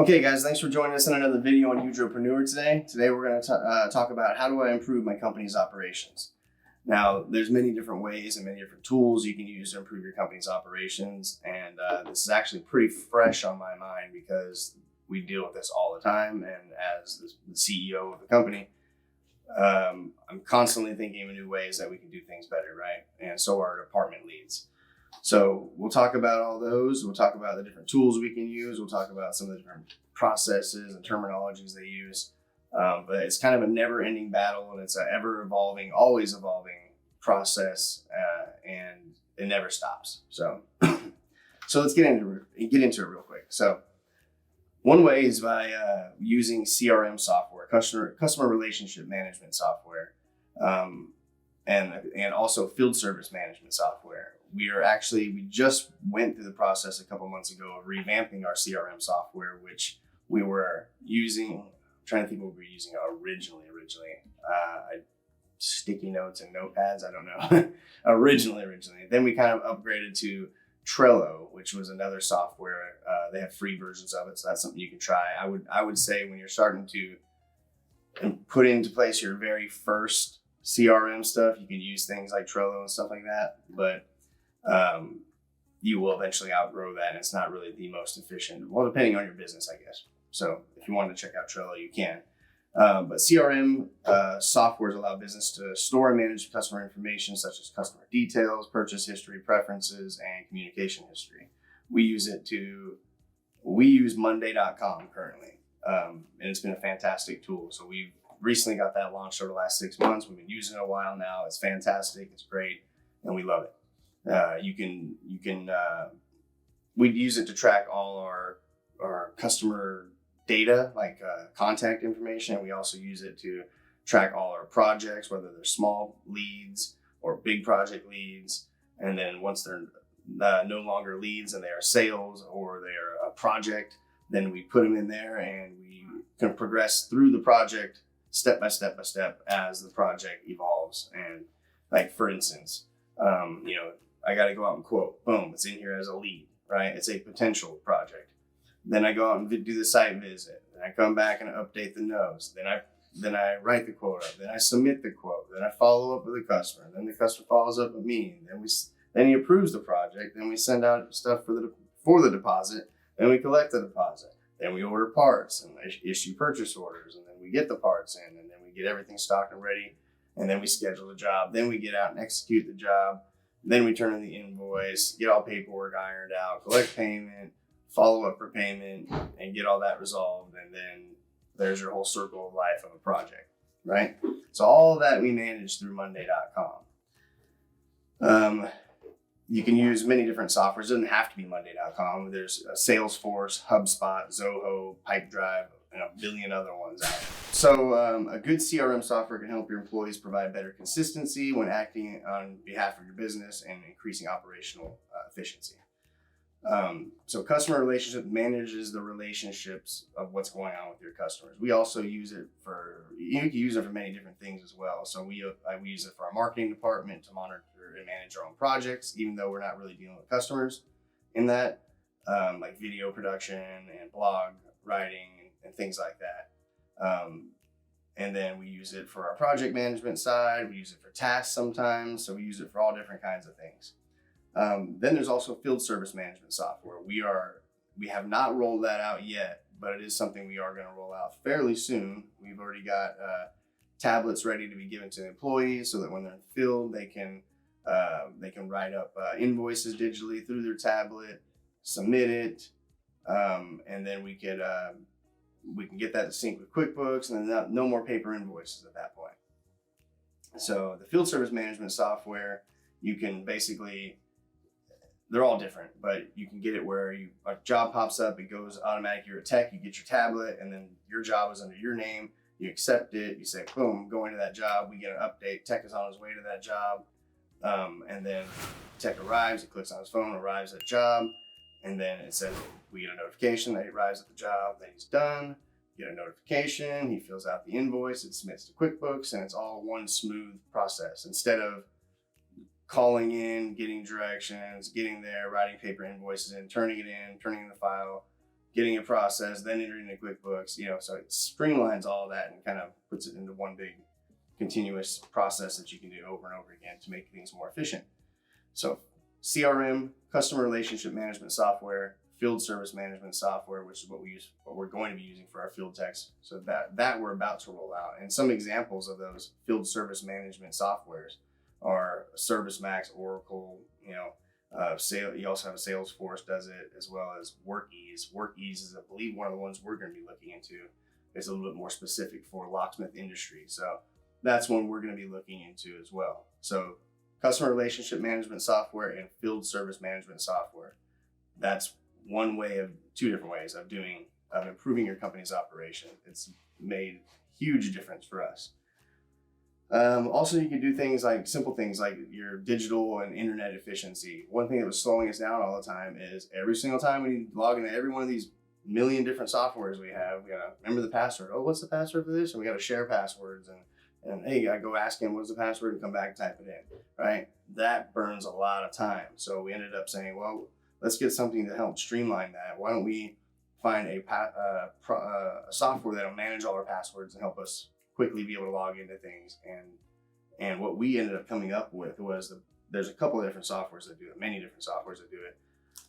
Okay, guys, thanks for joining us in another video on UDROPRENEUR today. Today we're going to talk about how do I improve my company's operations. Now, there's many different ways and many different tools you can use to improve your company's operations, and this is actually pretty fresh on my mind because we deal with this all the time, and as the CEO of the company, I'm constantly thinking of new ways that we can do things better, right? And so are department leads. So we'll talk about all those. We'll talk about the different tools we can use. We'll talk about some of the different processes and terminologies they use. But it's kind of a never-ending battle, and it's an ever-evolving, always evolving process, and it never stops. So, let's get into it real quick. So, one way is by using CRM software, customer relationship management software, and also field service management software. We just went through the process a couple months ago of revamping our CRM software, which we were using. I'm trying to think what we were using originally. Sticky notes and notepads. I don't know. originally. Then we kind of upgraded to Trello, which was another software. They have free versions of it, so that's something you can try. I would say when you're starting to put into place your very first CRM stuff, you can use things like Trello and stuff like that, but you will eventually outgrow that, and it's not really the most efficient. Well, depending on your business, I guess. So if you wanted to check out Trello, you can. But CRM softwares allow business to store and manage customer information such as customer details, purchase history, preferences, and communication history. We use Monday.com currently, and it's been a fantastic tool. So we've recently got that launched over the last 6 months. We've been using it a while now. It's fantastic. It's great, and we love it. We'd use it to track all our customer data, like contact information. We also use it to track all our projects, whether they're small leads or big project leads. And then once they're no longer leads and they are sales or they're a project, then we put them in there and we can progress through the project step by step as the project evolves. And like, for instance, I got to go out and quote, boom, it's in here as a lead, right? It's a potential project. Then I go out and do the site visit. Then I come back and update the notes. Then I write the quote up. Then I submit the quote. Then I follow up with the customer. Then the customer follows up with me. Then he approves the project. Then we send out stuff for the deposit. Then we collect the deposit. Then we order parts and issue purchase orders. And then we get the parts in. And then we get everything stocked and ready. And then we schedule the job. Then we get out and execute the job. Then we turn in the invoice, get all paperwork ironed out, collect payment, follow up for payment, and get all that resolved. And then there's your whole circle of life of a project, right? So all of that we manage through Monday.com. You can use many different softwares. It doesn't have to be Monday.com. There's Salesforce, HubSpot, Zoho, Pipedrive, and a billion other ones out. So a good CRM software can help your employees provide better consistency when acting on behalf of your business and increasing operational efficiency. So customer relationship manages the relationships of what's going on with your customers. We also use it you can use it for many different things as well. So we use it for our marketing department to monitor and manage our own projects, even though we're not really dealing with customers in that, like video production and blog writing and things like that. And then we use it for our project management side. We use it for tasks sometimes. So we use it for all different kinds of things. Then there's also field service management software. We have not rolled that out yet, but it is something we are going to roll out fairly soon. We've already got tablets ready to be given to employees so that when they're in the field, they can write up invoices digitally through their tablet, submit it, and then we can get that to sync with QuickBooks, and then no more paper invoices at that point. So the field service management software, you can basically, they're all different, but you can get it where a job pops up, it goes automatic. You're a tech, you get your tablet, and then your job is under your name. You accept it, you say, boom, going to that job. We get an update, tech is on his way to that job. And then tech arrives, he clicks on his phone, arrives at job, and then it says, we get a notification that he arrives at the job, that he's done. Get a notification, he fills out the invoice, it submits to QuickBooks, and it's all one smooth process. Instead of calling in, getting directions, getting there, writing paper invoices in, turning in the file, getting a process, then entering into QuickBooks, so it streamlines all of that and kind of puts it into one big continuous process that you can do over and over again to make things more efficient. So CRM, customer relationship management software, field service management software, which is what we're going to be using for our field techs. So that we're about to roll out. And some examples of those field service management softwares are ServiceMax, Oracle, you also have a Salesforce does it, as well as WorkEase. WorkEase is, I believe, one of the ones we're going to be looking into. It's a little bit more specific for locksmith industry. So that's one we're going to be looking into as well. So customer relationship management software and field service management software. That's two different ways of improving your company's operation. It's made huge difference for us. Also, you can do simple things like your digital and internet efficiency. One thing that was slowing us down all the time is every single time we log into every one of these million different softwares we have, we gotta remember the password. Oh, what's the password for this? And we gotta share passwords and hey, I go ask him what's the password and come back and type it in, right? That burns a lot of time. So we ended up saying, well, let's get something to help streamline that. Why don't we find a software that'll manage all our passwords and help us quickly be able to log into things. And what we ended up coming up with was there's a couple of different softwares that do it, many different softwares that do it.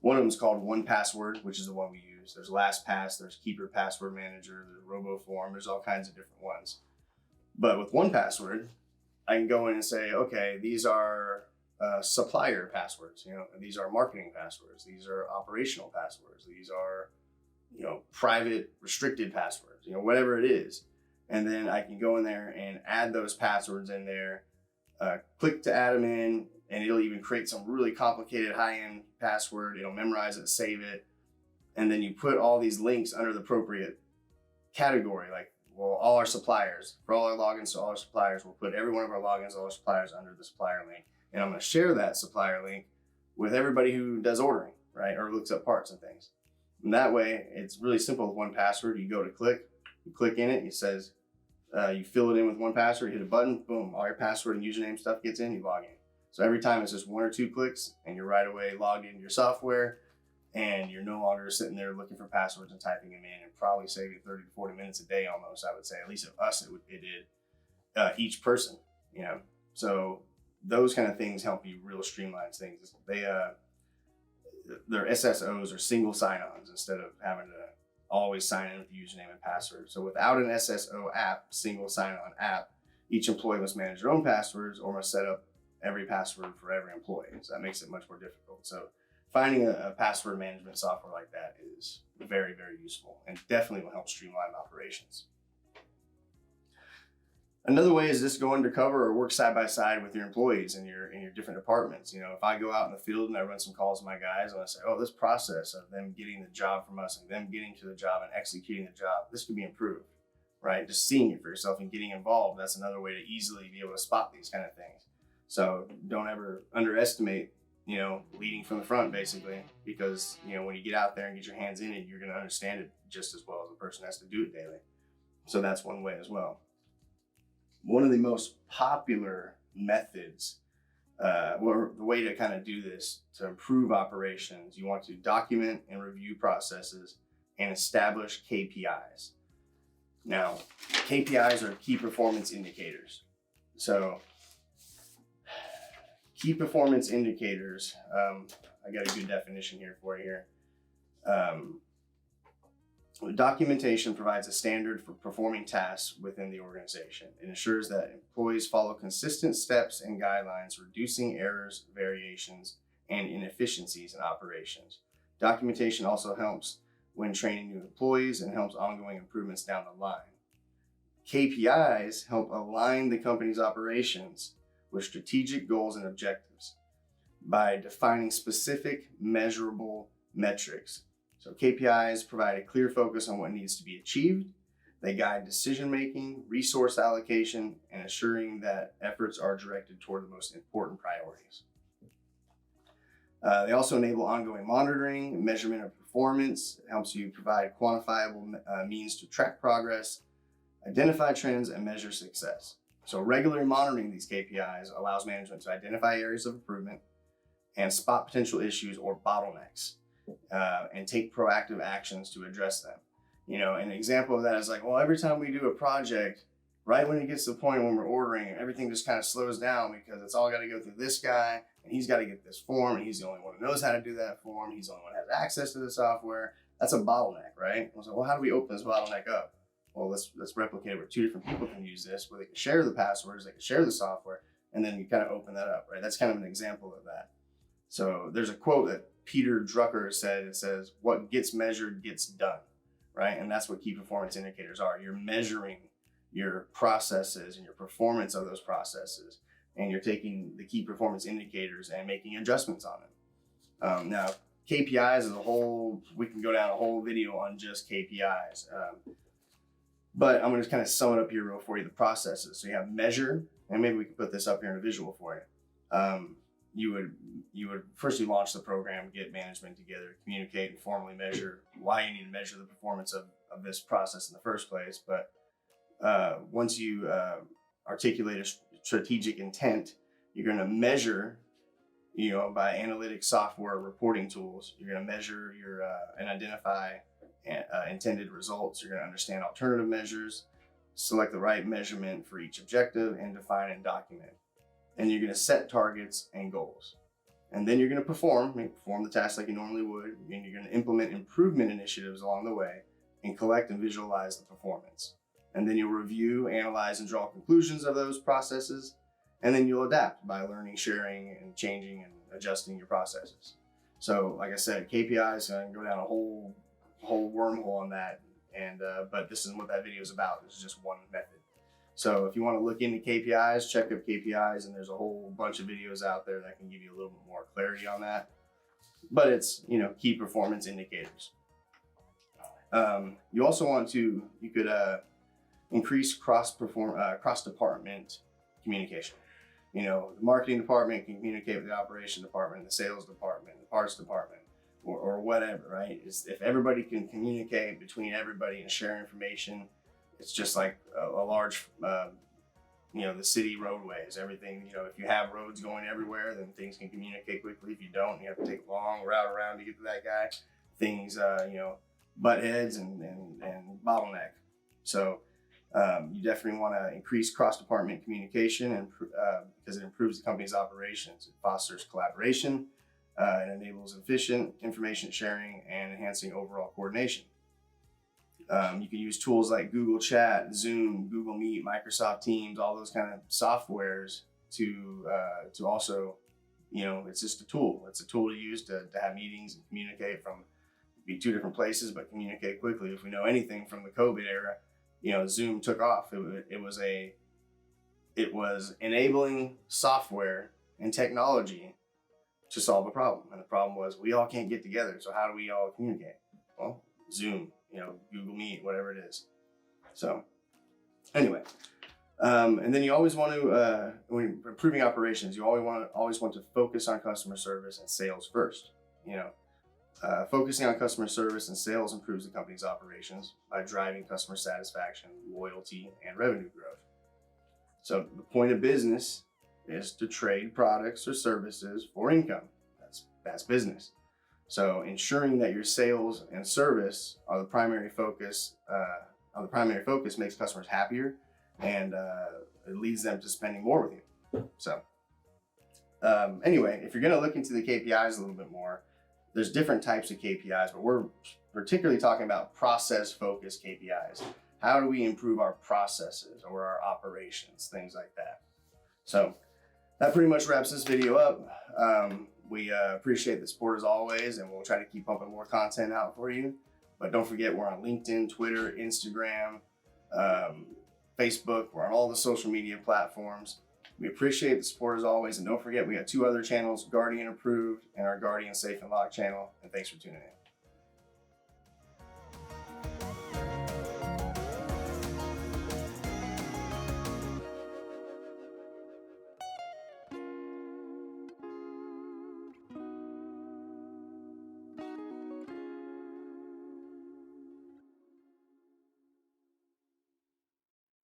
One of them is called 1Password, which is the one we use. There's LastPass, there's Keeper Password Manager, there's RoboForm, there's all kinds of different ones. But with 1Password, I can go in and say, okay, these are supplier passwords, these are marketing passwords, these are operational passwords, these are, private restricted passwords, whatever it is. And then I can go in there and add those passwords in there, click to add them in, and it'll even create some really complicated high-end password. It'll memorize it, save it. And then you put all these links under the appropriate category, like, well, all our suppliers, for all our logins to all our suppliers, we'll put every one of our logins to all our suppliers under the supplier link. And I'm going to share that supplier link with everybody who does ordering, right? Or looks up parts and things. And that way, it's really simple with 1Password. You go to you click in it, it says, you fill it in with 1Password, hit a button, boom, all your password and username stuff gets in, you log in. So every time it's just 1 or 2 clicks and you're right away logged into your software and you're no longer sitting there looking for passwords and typing them in, and probably saving 30 to 40 minutes a day almost, I would say. At least of us, it did, each person, So those kind of things help you real streamline things. Their SSOs are single sign-ons instead of having to always sign in with the username and password. So without an SSO app, single sign-on app, each employee must manage their own passwords or must set up every password for every employee. So that makes it much more difficult. So finding a password management software like that is very, very useful and definitely will help streamline operations. Another way is just go undercover or work side by side with your employees in your different departments. If I go out in the field and I run some calls with my guys and I say, oh, this process of them getting the job from us and them getting to the job and executing the job, this could be improved, right? Just seeing it for yourself and getting involved, that's another way to easily be able to spot these kind of things. So don't ever underestimate, leading from the front basically, because, when you get out there and get your hands in it, you're going to understand it just as well as the person has to do it daily. So that's one way as well. One of the most popular methods, or the way to kind of do this to improve operations, you want to document and review processes and establish KPIs. Now, KPIs are key performance indicators. So, key performance indicators, I got a good definition here for you here. Documentation provides a standard for performing tasks within the organization. It ensures that employees follow consistent steps and guidelines, reducing errors, variations, and inefficiencies in operations. Documentation also helps when training new employees and helps ongoing improvements down the line. KPIs help align the company's operations with strategic goals and objectives by defining specific measurable metrics. So KPIs provide a clear focus on what needs to be achieved. They guide decision-making, resource allocation, and ensuring that efforts are directed toward the most important priorities. They also enable ongoing monitoring, measurement of performance. It helps you provide quantifiable means to track progress, identify trends, and measure success. So regularly monitoring these KPIs allows management to identify areas of improvement and spot potential issues or bottlenecks. and take proactive actions to address them. You know, an example of that is like, well, every time we do a project, right when it gets to the point when we're ordering, everything just kind of slows down because it's all got to go through this guy, and he's got to get this form, and he's the only one who knows how to do that form. He's the only one who has access to the software. That's a bottleneck, right? I was like, well, how do we open this bottleneck up? Well, let's replicate it where 2 different people can use this, where they can share the passwords, they can share the software, and then you kind of open that up, right? That's kind of an example of that. So there's a quote that Peter Drucker said. It says, "What gets measured gets done," right? And that's what key performance indicators are. You're measuring your processes and your performance of those processes, and you're taking the key performance indicators and making adjustments on them. Now, KPIs is a whole, we can go down a whole video on just KPIs. But I'm going to kind of sum it up here real for you, the processes. So you have measure, and maybe we can put this up here in a visual for you. You would first you launch the program, get management together, communicate, and formally measure why you need to measure the performance of this process in the first place. But once you articulate a strategic intent, you're going to measure, you know, by analytic software reporting tools. You're going to measure your and identify intended results. You're going to understand alternative measures, select the right measurement for each objective, and define and document. And you're going to set targets and goals. And then you're going to perform the tasks like you normally would, and you're going to implement improvement initiatives along the way and collect and visualize the performance. And then you'll review, analyze, and draw conclusions of those processes. And then you'll adapt by learning, sharing, and changing and adjusting your processes. So like I said, KPIs, I can go down a whole wormhole on that. And but this is what that video is about. This is just one method. So if you want to look into KPIs, check up KPIs, and there's a whole bunch of videos out there that can give you a little bit more clarity on that. But it's, you know, key performance indicators. You also want to, you could increase cross-department communication. You know, the marketing department can communicate with the operation department, the sales department, the parts department, or whatever, right? If everybody can communicate between everybody and share information, it's just like a large, you know, the city roadways, everything, you know, if you have roads going everywhere, then things can communicate quickly. If you don't, you have to take a long route around to get to that guy. Things, you know, butt heads and bottleneck. So you definitely want to increase cross-department communication and because it improves the company's operations. It fosters collaboration, it enables efficient information sharing and enhancing overall coordination. You can use tools like Google Chat, Zoom, Google Meet, Microsoft Teams, all those kind of softwares to also, you know, it's just a tool. It's a tool to use to have meetings and communicate from, be 2 different places, but communicate quickly. If we know anything from the COVID era, you know, Zoom took off. It was enabling software and technology to solve a problem. And the problem was we all can't get together. So how do we all communicate? Well, Zoom, you know, Google Meet, whatever it is. So anyway, and then you always want to, when improving operations, you always want to focus on customer service and sales first. You know, focusing on customer service and sales improves the company's operations by driving customer satisfaction, loyalty, and revenue growth. So the point of business is to trade products or services for income. That's business. So ensuring that your sales and service are the primary focus, makes customers happier, and it leads them to spending more with you. So anyway, if you're going to look into the KPIs a little bit more, there's different types of KPIs, but we're particularly talking about process-focused KPIs. How do we improve our processes or our operations, things like that? So that pretty much wraps this video up. We appreciate the support as always, and we'll try to keep pumping more content out for you. But don't forget, we're on LinkedIn, Twitter, Instagram, Facebook. We're on all the social media platforms. We appreciate the support as always. And don't forget, we got 2 other channels, Guardian Approved and our Guardian Safe and Lock channel. And thanks for tuning in.